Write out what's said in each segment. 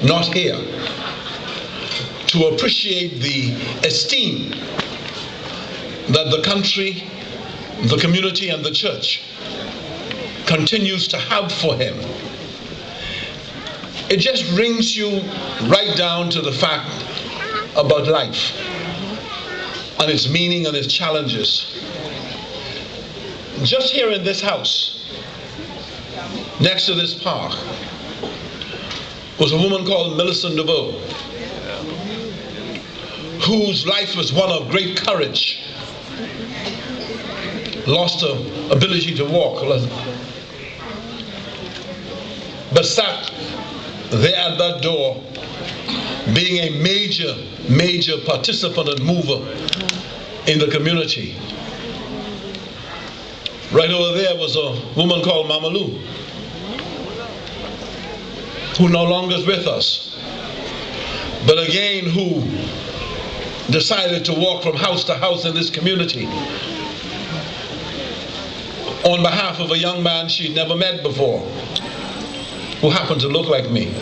not here, to appreciate the esteem that the country, the community, and the church continues to have for him. It just brings you right down to the fact about life and its meaning and its challenges. Just here in this house, next to this park, was a woman called Millicent DeVoe, whose life was one of great courage, lost her ability to walk, but sat there at that door, being a major participant and mover in the community. Right over there was a woman called Mama Lou, who no longer is with us, but again who decided to walk from house to house in this community on behalf of a young man she'd never met before, who happened to look like me.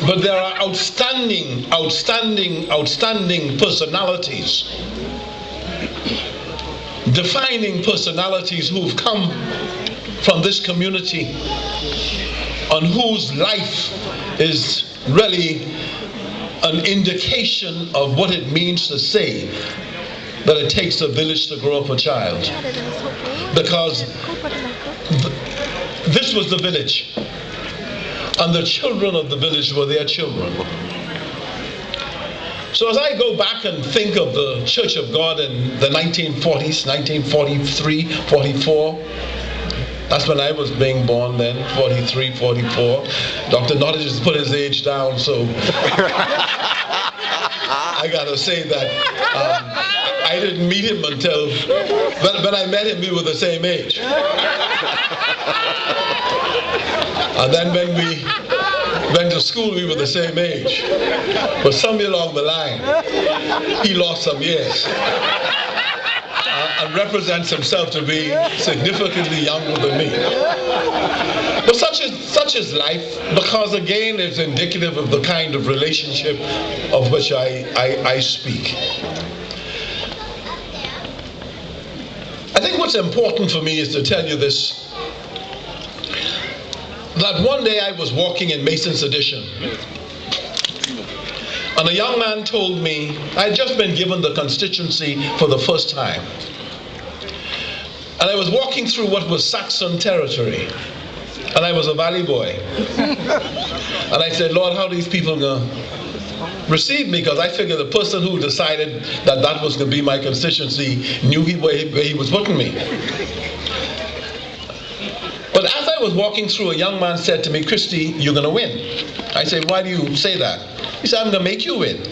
But there are outstanding personalities, defining personalities who've come from this community and whose life is really an indication of what it means to say that it takes a village to grow up a child. Because this was the village, and the children of the village were their children. So as I go back and think of the Church of God in the 1940s, 1943, 44, that's when I was being born then, 43, 44. Dr. Nottage has put his age down, so I gotta say that I didn't meet him until, when I met him, we were the same age. And then when we went to school, we were the same age. But somewhere along the line, he lost some years. And represents himself to be significantly younger than me. But such is life, because again it's indicative of the kind of relationship of which I speak. I think what's important for me is to tell you this, that one day I was walking in Mason's Addition, and a young man told me, I had just been given the constituency for the first time. And I was walking through what was Saxon territory. And I was a valley boy. And I said, Lord, how are these people going to receive me? Because I figured the person who decided that that was going to be my constituency knew where he was putting me. But as I was walking through, a young man said to me, Christie, you're going to win. I said, why do you say that? He said, I'm going to make you win.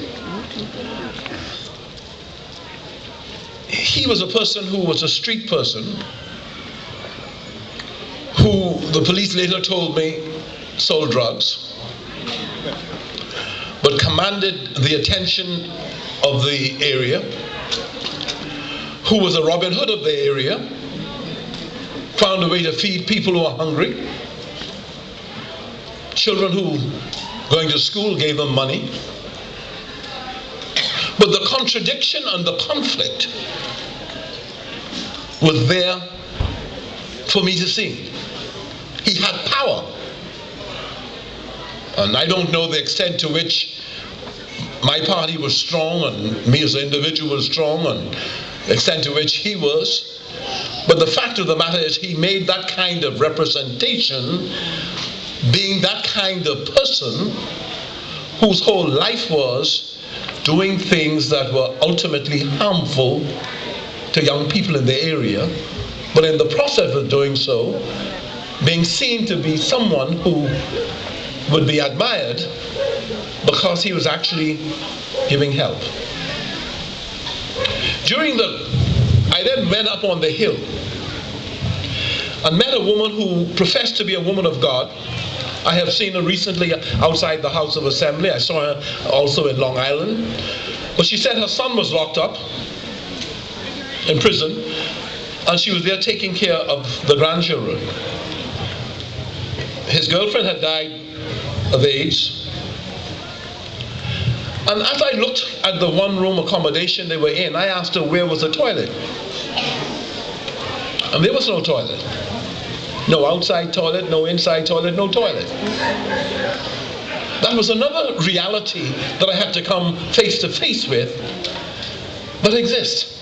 He was a person who was a street person, who the police later told me sold drugs, but commanded the attention of the area, who was a Robin Hood of the area, found a way to feed people who are hungry, children who going to school gave them money. But the contradiction and the conflict was there for me to see. He had power. And I don't know the extent to which my party was strong and me as an individual was strong and the extent to which he was. But the fact of the matter is he made that kind of representation, being that kind of person whose whole life was doing things that were ultimately harmful to young people in the area, but in the process of doing so, being seen to be someone who would be admired because he was actually giving help. I then went up on the hill and met a woman who professed to be a woman of God. I have seen her recently outside the House of Assembly. I saw her also in Long Island. But she said her son was locked up in prison, and she was there taking care of the grandchildren. His girlfriend had died of AIDS. And as I looked at the one-room accommodation they were in, I asked her where was the toilet. And there was no toilet. No outside toilet, no inside toilet, no toilet. That was another reality that I had to come face to face with, but exists.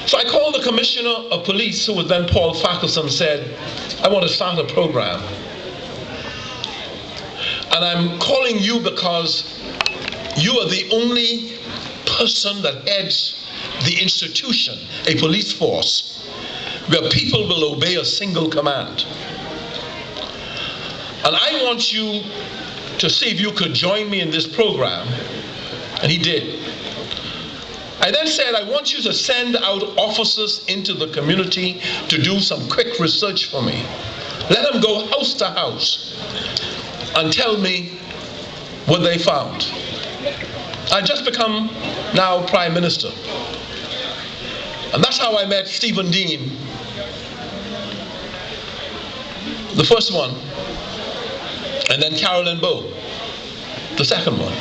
So I called the commissioner of police, who was then Paul Ferguson, and said, I want to start a program. And I'm calling you because you are the only person that heads the institution, a police force, where people will obey a single command. And I want you to see if you could join me in this program. And he did. I then said, I want you to send out officers into the community to do some quick research for me. Let them go house to house and tell me what they found. I just become now Prime Minister. And that's how I met Stephen Dean, the first one, and then Carolyn Bowe, the second one.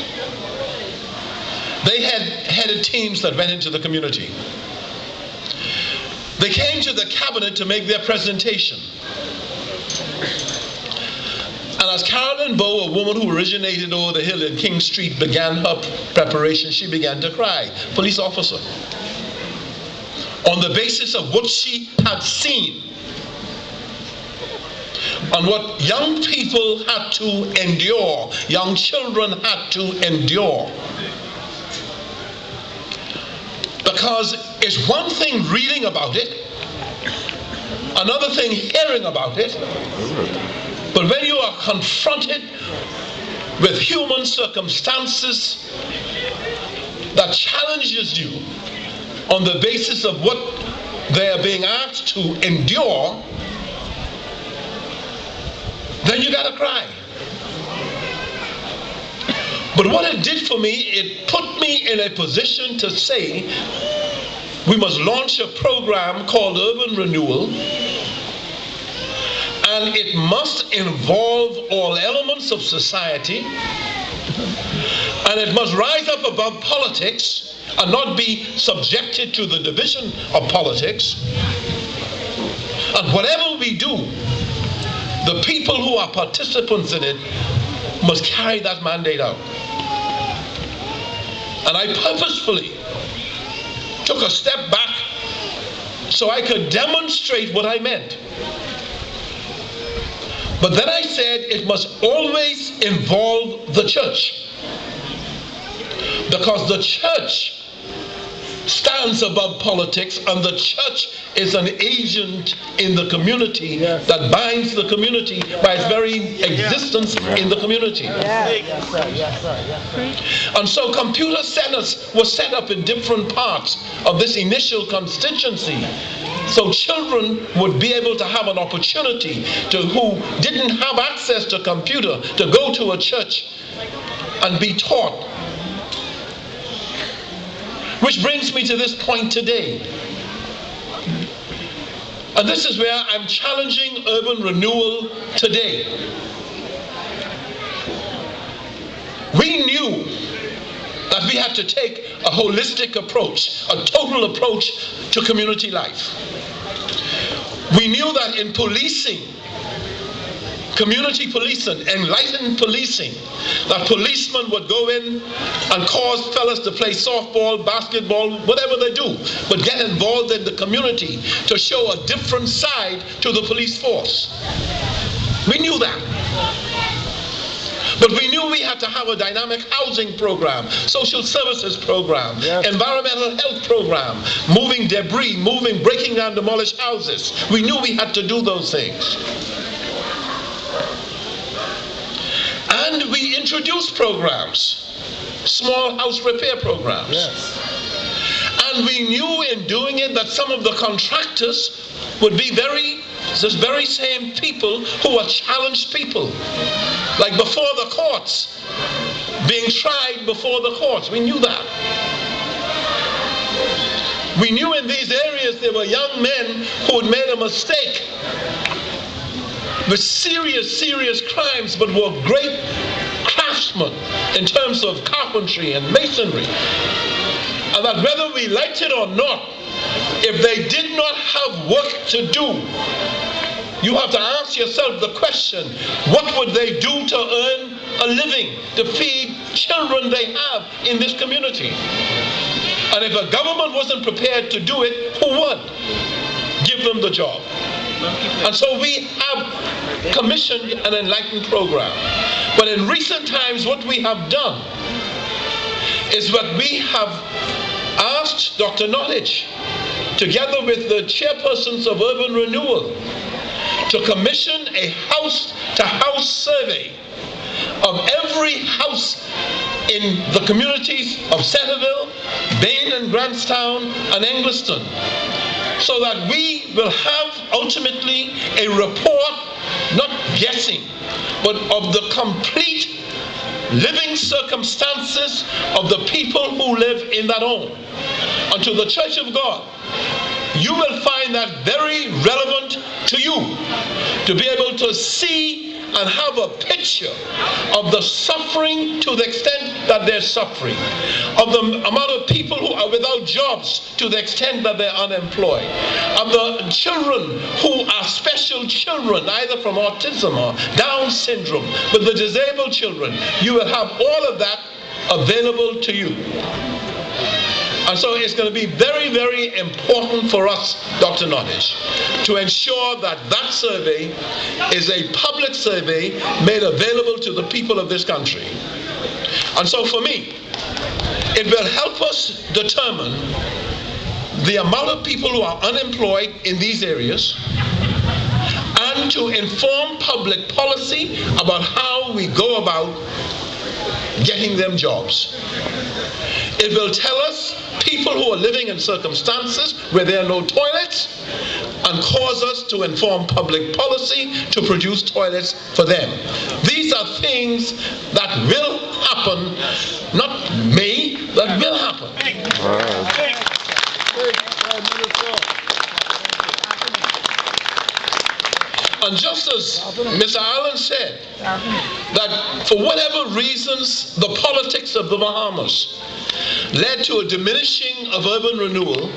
They had headed teams that went into the community. They came to the cabinet to make their presentation. And as Carolyn Bowe, a woman who originated over the hill in King Street, began her preparation, she began to cry. Police officer. On the basis of what she had seen, on what young people had to endure, young children had to endure. Because it's one thing reading about it, another thing hearing about it, but when you are confronted with human circumstances that challenges you on the basis of what they are being asked to endure, then you gotta cry. But what it did for me, it put me in a position to say, we must launch a program called Urban Renewal, and it must involve all elements of society, and it must rise up above politics and not be subjected to the division of politics. And whatever we do, the people who are participants in it must carry that mandate out. And I purposefully took a step back so I could demonstrate what I meant. But then I said it must always involve the church, because the church stands above politics, and the church is an agent in the community that binds the community by its very existence in the community. Yes, sir. Yes, sir. Yes, sir. And so computer centers were set up in different parts of this initial constituency, so children would be able to have an opportunity to who didn't have access to computer to go to a church and be taught. Which brings me to this point today. And this is where I'm challenging urban renewal today. We knew that we had to take a holistic approach, a total approach to community life. We knew that in policing, community policing, enlightened policing, that policemen would go in and cause fellas to play softball, basketball, whatever they do, but get involved in the community to show a different side to the police force. We knew that. But we knew we had to have a dynamic housing program, social services program, environmental health program, moving debris, breaking down demolished houses. We knew we had to do those things. And we introduced programs, small house repair programs. Yes. And we knew in doing it that some of the contractors would be this very same people who are challenged people. Like before the courts, being tried before the courts. We knew that. We knew in these areas there were young men who had made a mistake. with serious crimes, but were great craftsmen in terms of carpentry and masonry. And that whether we liked it or not, if they did not have work to do, you have to ask yourself the question, what would they do to earn a living, to feed children they have in this community? And if a government wasn't prepared to do it, who would give them the job? And so we have commissioned an enlightened program. But in recent times, what we have done is that we have asked Dr. Nottage, together with the chairpersons of Urban Renewal, to commission a house-to-house survey of every house in the communities of Centerville, Bain and Grantstown, and Engliston, so that we will have ultimately a report, not guessing, but of the complete living circumstances of the people who live in that home. And to the Church of God, you will find that very relevant to you, to be able to see and have a picture of the suffering to the extent that they're suffering, of the amount of people who are without jobs to the extent that they're unemployed, of the children who are special children, either from autism or Down syndrome, but the disabled children. You will have all of that available to you. And so it's going to be very important for us, Dr. Nottage, to ensure that that survey is a public survey made available to the people of this country. And so for me, it will help us determine the amount of people who are unemployed in these areas, and to inform public policy about how we go about getting them jobs. It will tell us people who are living in circumstances where there are no toilets, and cause us to inform public policy to produce toilets for them. These are things that will happen, not may, that will happen. And just as Mr. Allen said, that for whatever reasons, the politics of the Bahamas led to a diminishing of urban renewal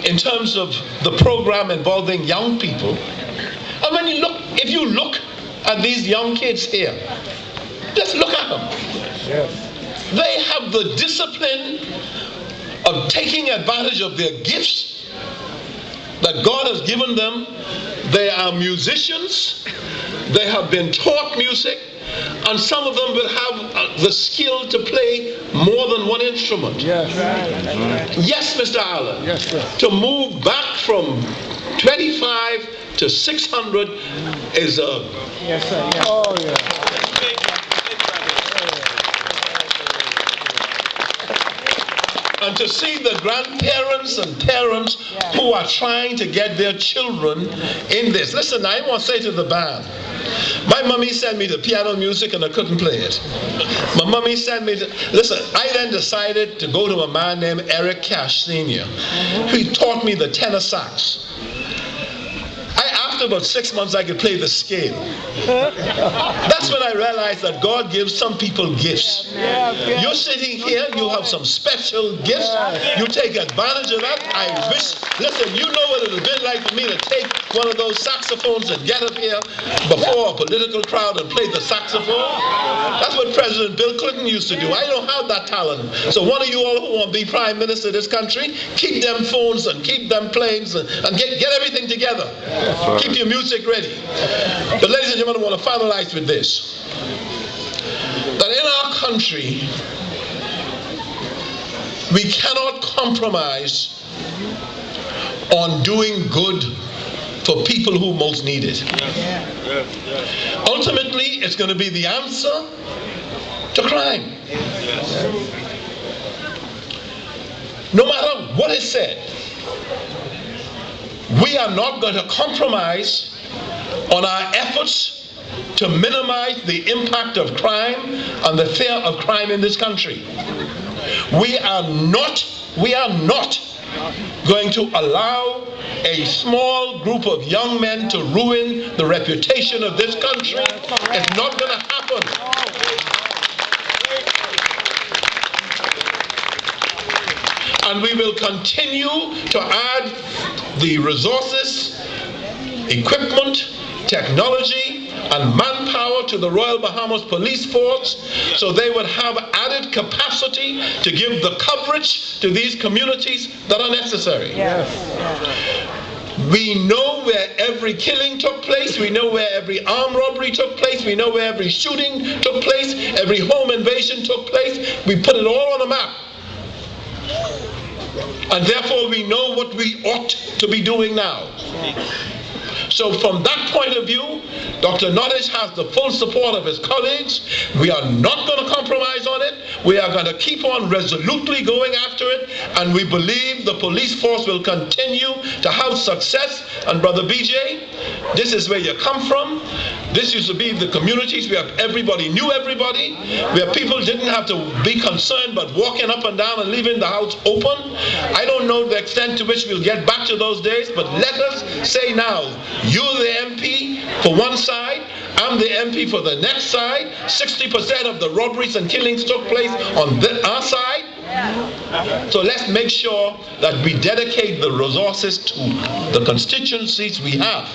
in terms of the program involving young people. And when you look, if you look at these young kids here, just look at them. Yes. They have the discipline of taking advantage of their gifts that God has given them. They are musicians. They have been taught music. And some of them will have the skill to play more than one instrument. Yes, right. Yes, Mr. Allen. Yes, sir. To move back from 25 to 600 is a... Yes, sir. Yeah. Oh, yeah. And to see the grandparents and parents who are trying to get their children in this. Listen, I want to say to the band, my mommy sent me to piano music and I couldn't play it. My mommy sent me to... Listen, I then decided to go to a man named Eric Cash Sr. He taught me the tenor sax. After about 6 months, I could play the scale. That's when I realized that God gives some people gifts. You're sitting here, you have some special gifts. You take advantage of that. I wish, listen, you know what it would have been like for me to take one of those saxophones and get up here before a political crowd and play the saxophone. That's what President Bill Clinton used to do. I don't have that talent. So one of you all who want to be prime minister of this country, keep them phones and keep them planes and get everything together. Keep your music ready. But ladies and gentlemen, I want to finalize with this. That in our country, we cannot compromise on doing good for people who most need it. Ultimately, it's going to be the answer to crime. No matter what is said, we are not going to compromise on our efforts to minimize the impact of crime and the fear of crime in this country. We are not going to allow a small group of young men to ruin the reputation of this country. It's not going to happen. And we will continue to add the resources, equipment, technology, and manpower to the Royal Bahamas Police Force so they would have added capacity to give the coverage to these communities that are necessary. Yes. We know where every killing took place. We know where every armed robbery took place. We know where every shooting took place, every home invasion took place. We put it all on a map. And therefore we know what we ought to be doing now. So from that point of view, Dr. Nottage has the full support of his colleagues. We are not going to compromise on it. We are going to keep on resolutely going after it, and we believe the police force will continue to have success. And Brother BJ, this is where you come from. This used to be the communities where everybody knew everybody, where people didn't have to be concerned but walking up and down and leaving the house open. I don't know the extent to which we'll get back to those days, but let us say now, you're the MP for one side, I'm the MP for the next side. 60% of the robberies and killings took place on our side. So let's make sure that we dedicate the resources to the constituencies we have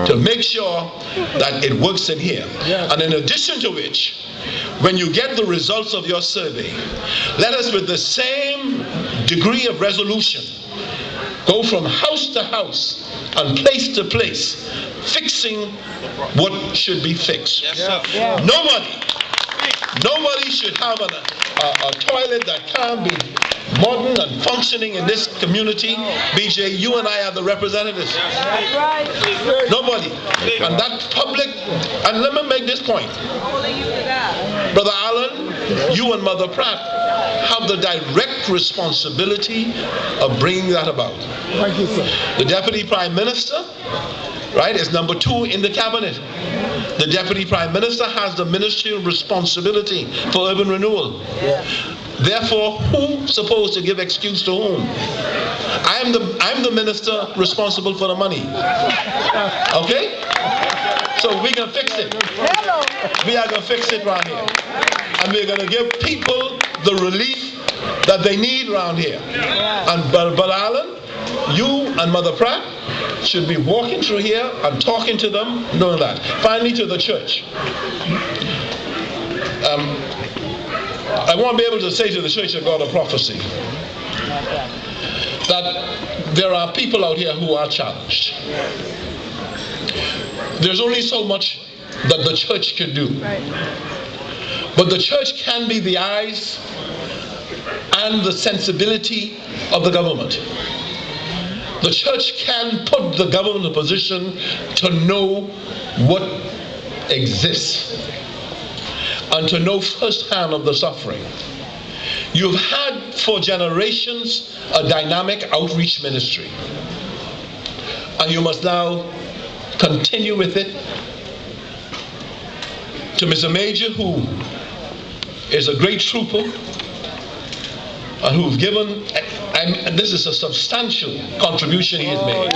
to make sure that it works in here. And in addition to which, when you get the results of your survey, let us with the same degree of resolution go from house to house and place to place, fixing what should be fixed. Nobody should have a toilet that can't be modern and functioning in this community. BJ, you and I are the representatives. That's right. Nobody. And that public, and let me make this point. Brother Allen, you and Mother Pratt have the direct responsibility of bringing that about. Thank you, sir. The Deputy Prime Minister, right, is number 2 in the cabinet. The Deputy Prime Minister has the ministerial responsibility for urban renewal. Therefore, who's supposed to give excuse to whom? I'm the minister responsible for the money. Okay? So we can fix it. We are going to fix it around here. And we're going to give people the relief that they need around here. And Brother Allen, you and Mother Pratt should be walking through here and talking to them, doing that. Finally, to the church. I want to be able to say to the Church of God of Prophecy that there are people out here who are challenged. There's only so much that the church can do. But the church can be the eyes and the sensibility of the government. The church can put the government in a position to know what exists and to know firsthand of the suffering. You've had for generations a dynamic outreach ministry, and you must now continue with it. To Mr. Major, who is a great trooper and who've given, and this is a substantial contribution he has made.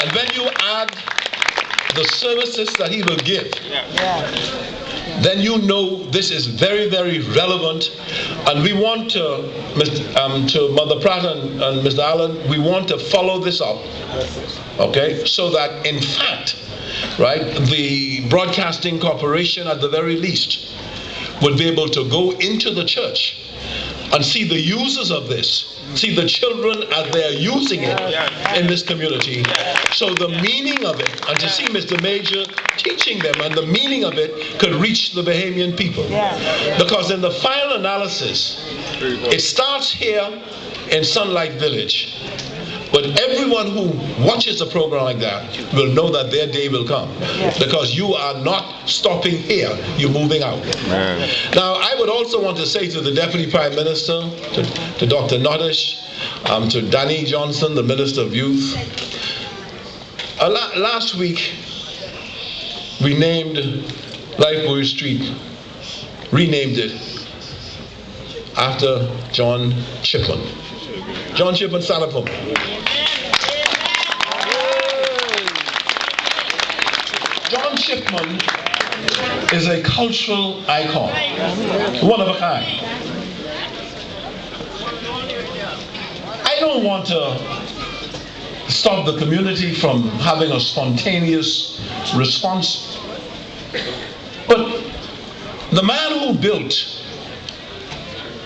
And when you add the services that he will give, then you know this is very, very relevant. And we want to Mother Pratt and Mr. Allen, we want to follow this up, okay, so that in fact, right, the Broadcasting Corporation at the very least would be able to go into the church and see the users of this, see the children as they're using it in this community. So the meaning of it, and to see Mr. Major teaching them, and the meaning of it could reach the Bahamian people. Because in the final analysis, it starts here in Sunlight Village. But everyone who watches a program like that will know that their day will come. Because you are not stopping here, you're moving out. Now, I would also want to say to the Deputy Prime Minister, to Dr. Nottage, to Danny Johnson, the Minister of Youth. Last week, we named Linkwood Street, renamed it after John Chipman. John Shipman, stand up for me. John Shipman is a cultural icon, one of a kind. I don't want to stop the community from having a spontaneous response, but the man who built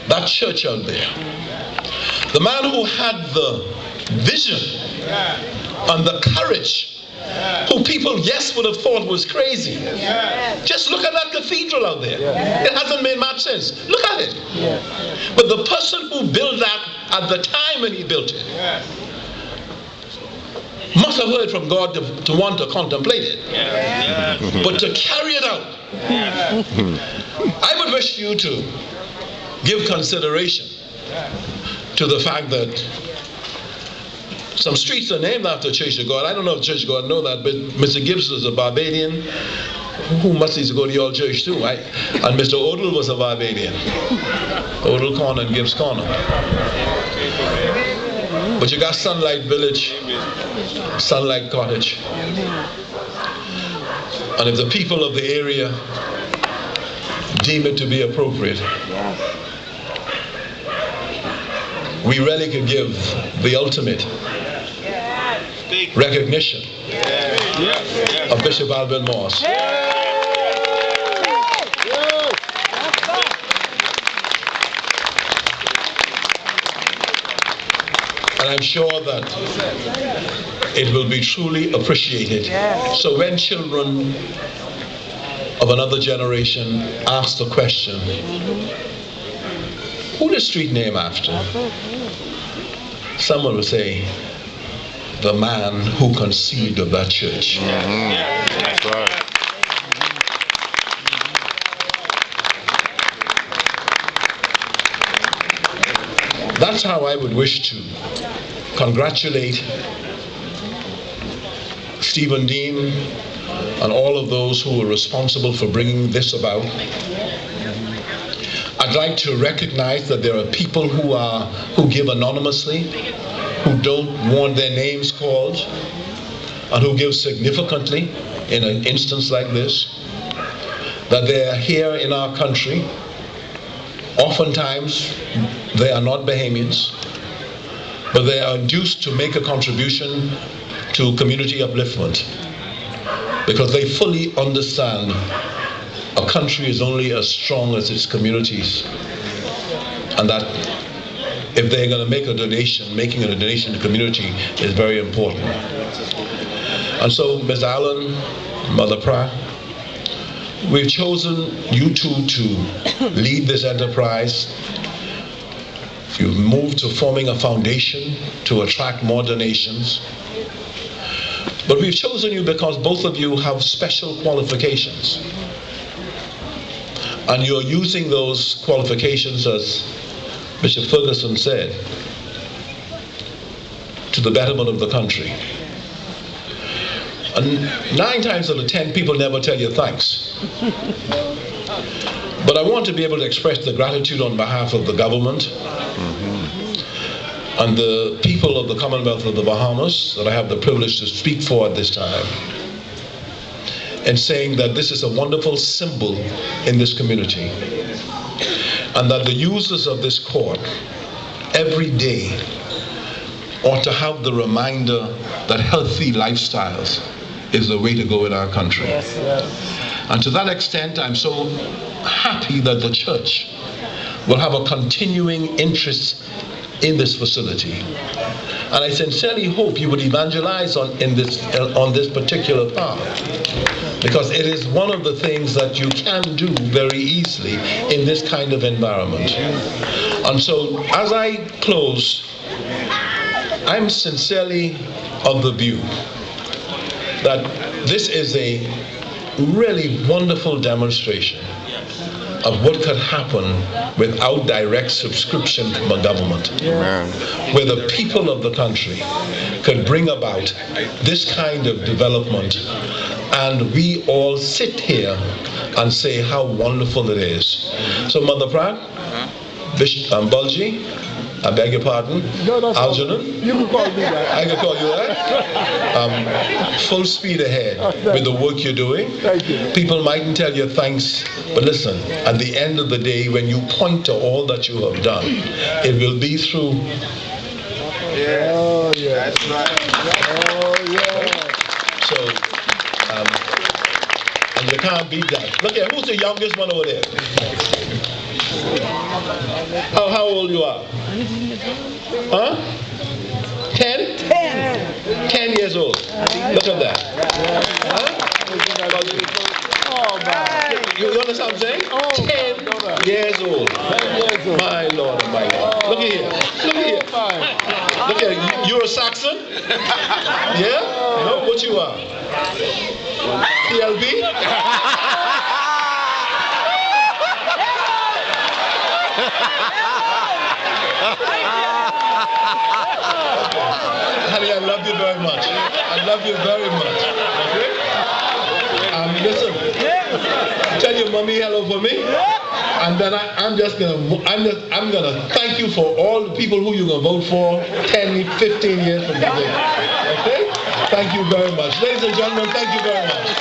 that church out there, the man who had the vision and the courage, who people, yes, would have thought was crazy. Just look at that cathedral out there. It hasn't made much sense. Look at it. But the person who built that at the time when he built it must have heard from God to want to contemplate it. But to carry it out, I would wish you to give consideration to the fact that some streets are named after Church of God. I don't know if Church of God know that, but Mr. Gibbs was a Barbadian who must need to go to your church too, right? And Mr. Odell was a Barbadian. Odell Corner and Gibbs Corner. But you got Sunlight Village, Sunlight Cottage. And if the people of the area deem it to be appropriate, we really could give the ultimate recognition of Bishop Alvin Moss. And I'm sure that it will be truly appreciated. So when children of another generation ask the question, who is the street name after? Someone will say, the man who conceived of that church. That's right. That's how I would wish to congratulate Stephen Dean and all of those who were responsible for bringing this about. I'd like to recognize that there are people who give anonymously, who don't want their names called, and who give significantly in an instance like this, that they are here in our country. Oftentimes, they are not Bahamians, but they are induced to make a contribution to community upliftment because they fully understand a country is only as strong as its communities, and that if they're going to make a donation, making a donation to the community is very important. And so, Ms. Allen, Mother Pratt, we've chosen you two to lead this enterprise. You've moved to forming a foundation to attract more donations. But we've chosen you because both of you have special qualifications. And you're using those qualifications, as Bishop Ferguson said, to the betterment of the country. And 9 times out of 10, people never tell you thanks. But I want to be able to express the gratitude on behalf of the government and the people of the Commonwealth of the Bahamas that I have the privilege to speak for at this time, and saying that this is a wonderful symbol in this community, and that the users of this court every day ought to have the reminder that healthy lifestyles is the way to go in our country. And to that extent, I'm so happy that the church will have a continuing interest in this facility. And I sincerely hope you would evangelize on this particular path, because it is one of the things that you can do very easily in this kind of environment. And so, as I close, I'm sincerely of the view that this is a really wonderful demonstration of what could happen without direct subscription from a government. Amen. Where the people of the country could bring about this kind of development, and we all sit here and say how wonderful it is. So Mother Pratt, Bishop Bulgy, I beg your pardon? No, that's Algernon? You can call me that. I can call you that. Full speed ahead with the work you're doing. Thank you. People mightn't tell you thanks, but listen, at the end of the day, when you point to all that you have done, it will be through. Oh, yeah. That's right. Oh, yeah. So, and you can't beat that. Look here, who's the youngest one over there? How old you are? Huh? 10? 10 years old. Look at that. Huh? Oh, man. You understand what I'm saying? 10 years old. My Lord and my God. Look at here. Look at here. Look at you. You're a Saxon? Yeah? No? What you are? PLB? Honey, I love you very much. I love you very much. Okay? Listen. Tell your mommy hello for me. And then I'm gonna thank you for all the people who you're gonna vote for 10, 15 years from today. Okay? Thank you very much. Ladies and gentlemen, thank you very much.